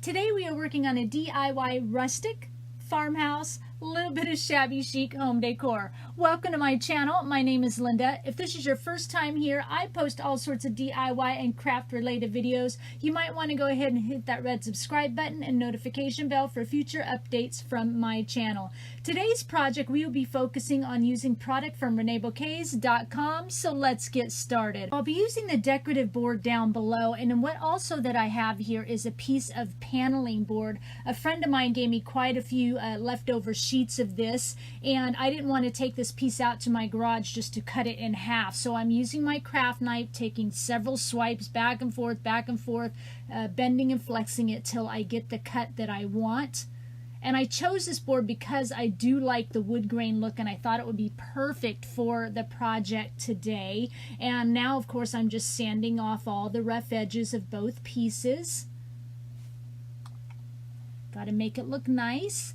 Today we are working on a DIY rustic farmhouse, a little bit of shabby chic home decor. Welcome to my channel. My name is Linda. If this is your first time here, I post all sorts of DIY and craft related videos. You might want to go ahead and hit that red subscribe button and notification bell for future updates from my channel. Today's project we will be focusing on using product from Reneabouquets.com, so let's get started. I'll be using the decorative board down below, and then what also that I have here is a piece of paneling board. A friend of mine gave me quite a few leftover sheets of this, and I didn't want to take this piece out to my garage just to cut it in half, so I'm using my craft knife, taking several swipes back and forth, bending and flexing it till I get the cut that I want. And I chose this board because I do like the wood grain look, and I thought it would be perfect for the project today. And now, of course, I'm just sanding off all the rough edges of both pieces. Got to make it look nice.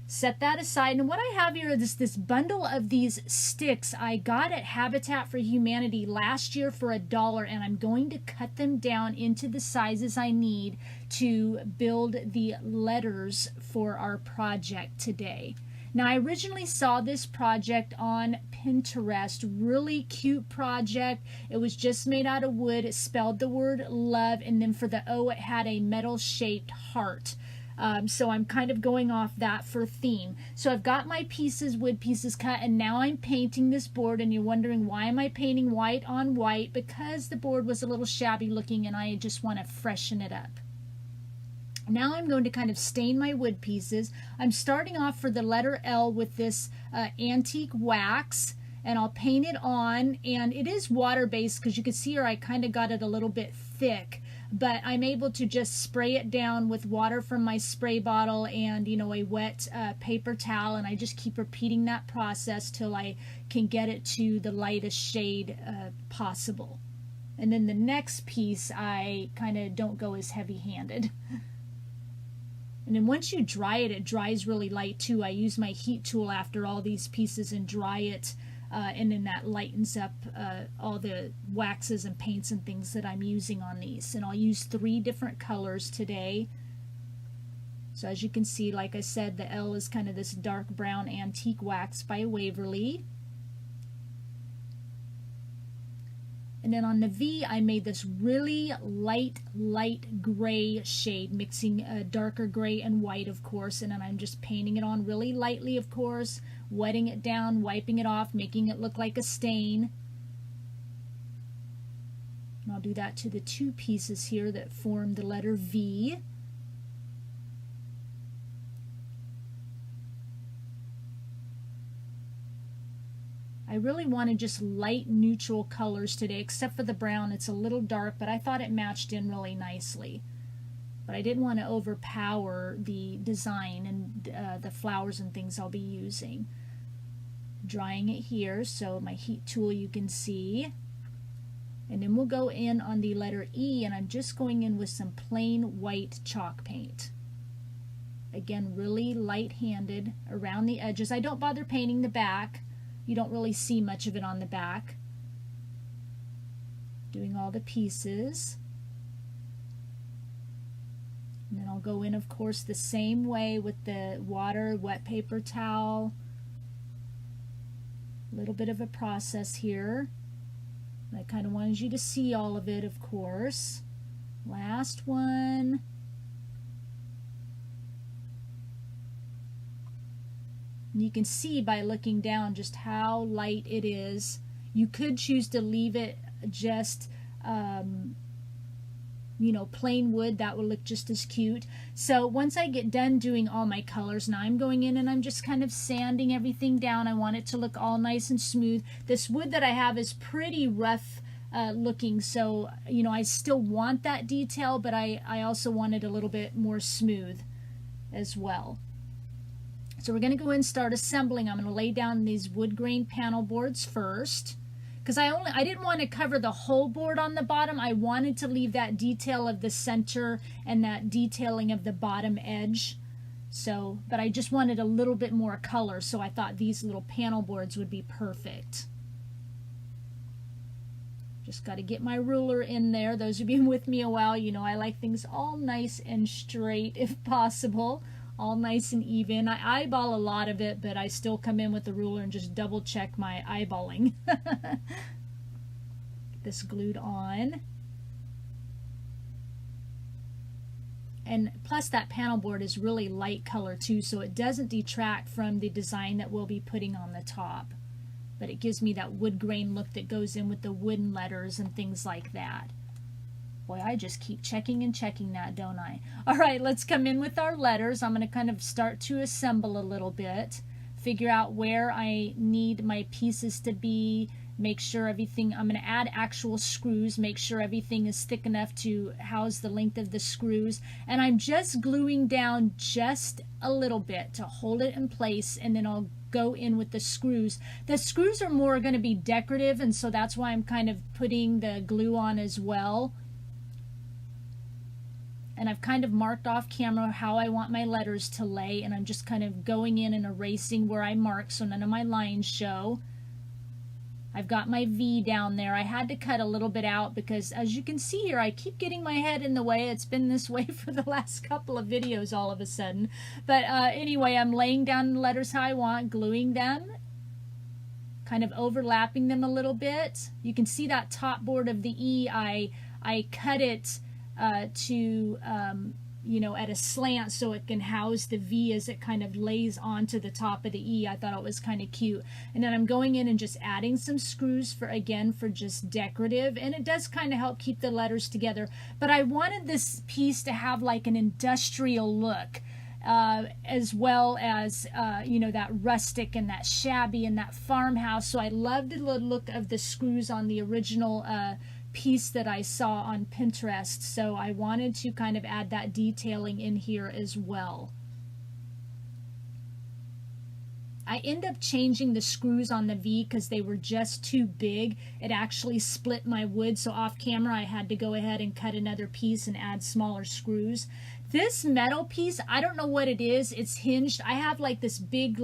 Set that aside. And what I have here is this bundle of these sticks I got at Habitat for Humanity last year for $1, and I'm going to cut them down into the sizes I need to build the letters for our project today. Now, I originally saw this project on Pinterest. Really cute project. It was just made out of wood. It spelled the word love, and then for the O it had a metal shaped heart. So I'm kind of going off that for theme. So I've got my pieces, wood pieces cut, and now I'm painting this board, and you're wondering why am I painting white on white? Because the board was a little shabby looking and I just want to freshen it up. Now I'm going to kind of stain my wood pieces. I'm starting off for the letter L with this antique wax, and I'll paint it on, and it is water-based because you can see here I kind of got it a little bit thick, but I'm able to just spray it down with water from my spray bottle and, you know, a wet paper towel, and I just keep repeating that process till I can get it to the lightest shade possible. And then the next piece I kind of don't go as heavy-handed. And then once you dry it, it dries really light too. I use my heat tool after all these pieces and dry it, and then that lightens up all the waxes and paints and things that I'm using on these. And I'll use 3 different colors today. So as you can see, like I said, the L is kind of this dark brown antique wax by Waverly. And then on the V, I made this really light gray shade, mixing darker gray and white, of course. And then I'm just painting it on really lightly, of course, wetting it down, wiping it off, making it look like a stain. And I'll do that to the 2 pieces here that form the letter V. I really wanted just light neutral colors today, except for the brown. It's a little dark, but I thought it matched in really nicely. But I didn't want to overpower the design and the flowers and things I'll be using. Drying it here, so my heat tool you can see. And then we'll go in on the letter E, and I'm just going in with some plain white chalk paint. Again, really light-handed around the edges. I don't bother painting the back. You don't really see much of it on the back. Doing all the pieces. And then I'll go in, of course, the same way with the water, wet paper towel. A little bit of a process here. I kind of wanted you to see all of it, of course. Last one. You can see by looking down just how light it is. You could choose to leave it just, you know, plain wood. That would look just as cute. So once I get done doing all my colors, now I'm going in and I'm just kind of sanding everything down. I want it to look all nice and smooth. This wood that I have is pretty rough looking, so, you know, I still want that detail, but I also want it a little bit more smooth as well. So we're going to go in and start assembling. I'm going to lay down these wood grain panel boards first, because I didn't want to cover the whole board on the bottom. I wanted to leave that detail of the center and that detailing of the bottom edge. So, but I just wanted a little bit more color, so I thought these little panel boards would be perfect. Just got to get my ruler in there. Those who've been with me a while, you know I like things all nice and straight if possible. All nice and even. I eyeball a lot of it, but I still come in with the ruler and just double check my eyeballing. Get this glued on. And plus that panel board is really light color too, so it doesn't detract from the design that we'll be putting on the top. But it gives me that wood grain look that goes in with the wooden letters and things like that. Boy, I just keep checking and checking that, don't I? All right, let's come in with our letters. I'm going to kind of start to assemble a little bit, figure out where I need my pieces to be, make sure everything, I'm going to add actual screws, make sure everything is thick enough to house the length of the screws. And I'm just gluing down just a little bit to hold it in place, and then I'll go in with the screws. The screws are more going to be decorative, and so that's why I'm kind of putting the glue on as well. And I've kind of marked off camera how I want my letters to lay, and I'm just kind of going in and erasing where I mark so none of my lines show. I've got my V down there. I had to cut a little bit out because, as you can see here, I keep getting my head in the way. It's been this way for the last couple of videos all of a sudden. But anyway, I'm laying down the letters how I want, gluing them, kind of overlapping them a little bit. You can see that top board of the E, I cut it to you know, at a slant so it can house the V as it kind of lays onto the top of the E. I thought it was kind of cute. And then I'm going in and just adding some screws for, again, for just decorative, and it does kind of help keep the letters together. But I wanted this piece to have like an industrial look, as well as you know, that rustic and that shabby and that farmhouse. So I loved the look of the screws on the original piece that I saw on Pinterest, so I wanted to kind of add that detailing in here as well. I end up changing the screws on the V because they were just too big. It actually split my wood, so off camera I had to go ahead and cut another piece and add smaller screws. This metal piece, I don't know what it is. It's hinged. I have like this big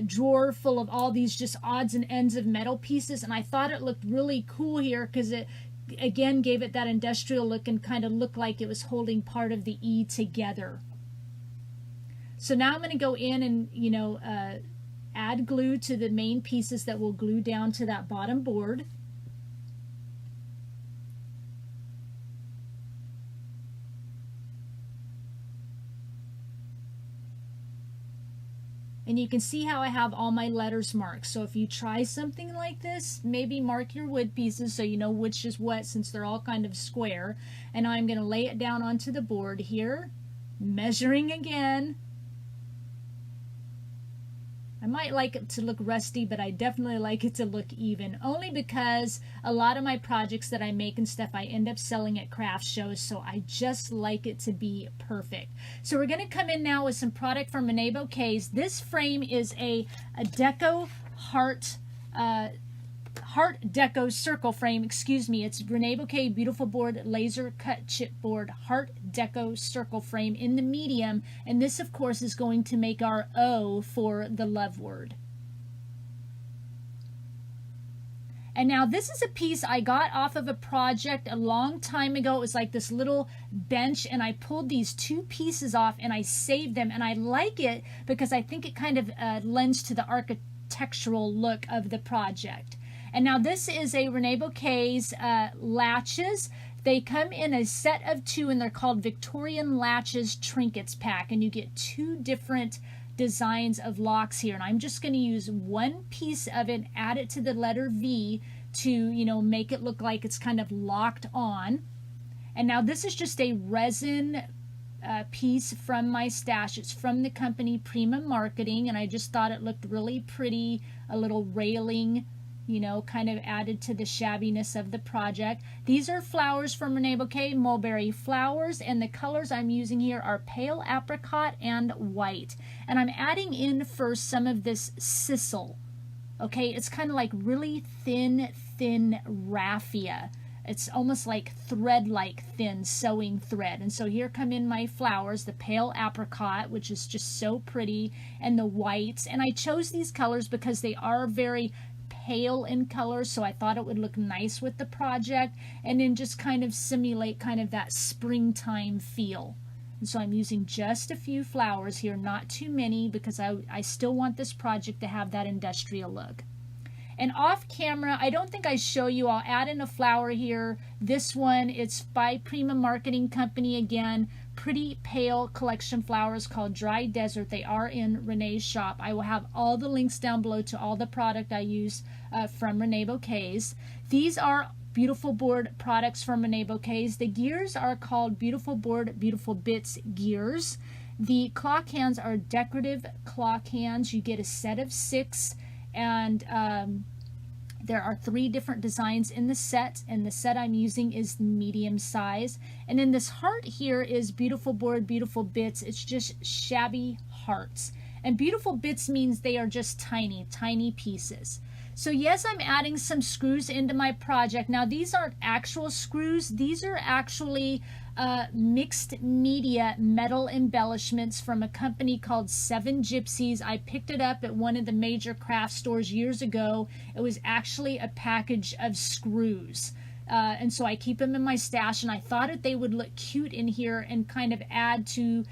drawer full of all these just odds and ends of metal pieces, and I thought it looked really cool here because it again gave it that industrial look and kind of looked like it was holding part of the E together. So now I'm going to go in and, you know, add glue to the main pieces that will glue down to that bottom board. And you can see how I have all my letters marked. So if you try something like this, maybe mark your wood pieces so you know which is what, since they're all kind of square. And now I'm going to lay it down onto the board here, measuring again. I might like it to look rusty, but I definitely like it to look even, only because a lot of my projects that I make and stuff I end up selling at craft shows, so I just like it to be perfect. So we're going to come in now with some product from Reneabouquets. This frame is a deco Heart Deco circle frame, excuse me. It's Reneabouquets Beautiful Board Laser Cut Chipboard Heart Deco circle frame in the medium, and this of course is going to make our O for the love word. And now this is a piece I got off of a project a long time ago. It was like this little bench, and I pulled these two pieces off and I saved them, and I like it because I think it kind of lends to the architectural look of the project. And now this is a Reneabouquets latches. They come in a set of 2, and they're called Victorian Latches Trinkets Pack, and you get 2 different designs of locks here. And I'm just going to use one piece of it, add it to the letter V to, you know, make it look like it's kind of locked on. And now this is just a resin piece from my stash. It's from the company Prima Marketing, and I just thought it looked really pretty, a little railing, you know, kind of added to the shabbiness of the project. These are flowers from Reneabouquets, mulberry flowers, and the colors I'm using here are pale apricot and white. And I'm adding in first some of this sisal. Okay, it's kind of like really thin raffia. It's almost like thread-like thin sewing thread. And so here come in my flowers, the pale apricot, which is just so pretty, and the whites. And I chose these colors because they are very pale in color, so I thought it would look nice with the project, and then just kind of simulate kind of that springtime feel. And so I'm using just a few flowers here, not too many, because I still want this project to have that industrial look. And off camera, I don't think I show you, I'll add in a flower here. This one, it's by Prima Marketing Company again. Pretty pale collection flowers called Dry Desert. They are in Renee's shop. I will have all the links down below to all the product I use from Reneabouquets. These are Beautiful Board products from Reneabouquets. The gears are called Beautiful Board Beautiful Bits gears. The clock hands are decorative clock hands. You get a set of 6, and there are 3 different designs in the set, and the set I'm using is medium size. And then this heart here is Beautiful Board Beautiful Bits. It's just shabby hearts. And beautiful bits means they are just tiny, tiny pieces. So yes, I'm adding some screws into my project. Now these aren't actual screws. These are actually mixed media metal embellishments from a company called Seven Gypsies. I picked it up at one of the major craft stores years ago. It was actually a package of screws. And so I keep them in my stash, and I thought that they would look cute in here and kind of add to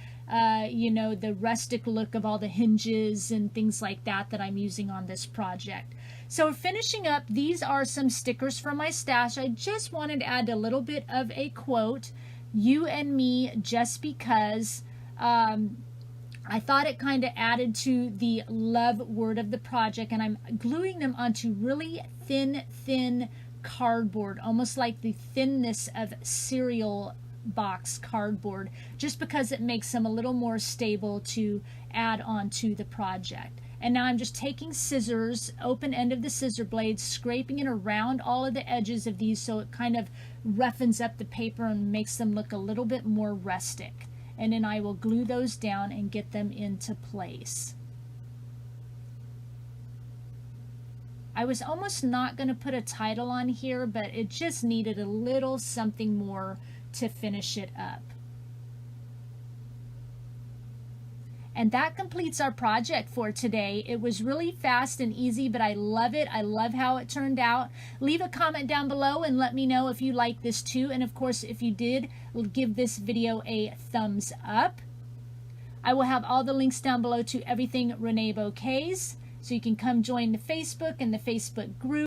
you know, the rustic look of all the hinges and things like that that I'm using on this project. So finishing up, these are some stickers from my stash. I just wanted to add a little bit of a quote, "You and me just because." I thought it kind of added to the love word of the project, and I'm gluing them onto really thin cardboard, almost like the thinness of cereal box cardboard, just because it makes them a little more stable to add on to the project. And now I'm just taking scissors, open end of the scissor blade, scraping it around all of the edges of these so it kind of roughens up the paper and makes them look a little bit more rustic. And then I will glue those down and get them into place. I was almost not going to put a title on here, but it just needed a little something more to finish it up. And that completes our project for today. It was really fast and easy, but I love it. I love how it turned out. Leave a comment down below and let me know if you like this too. And of course, if you did, give this video a thumbs up. I will have all the links down below to everything Reneabouquets, so you can come join the Facebook and the Facebook group.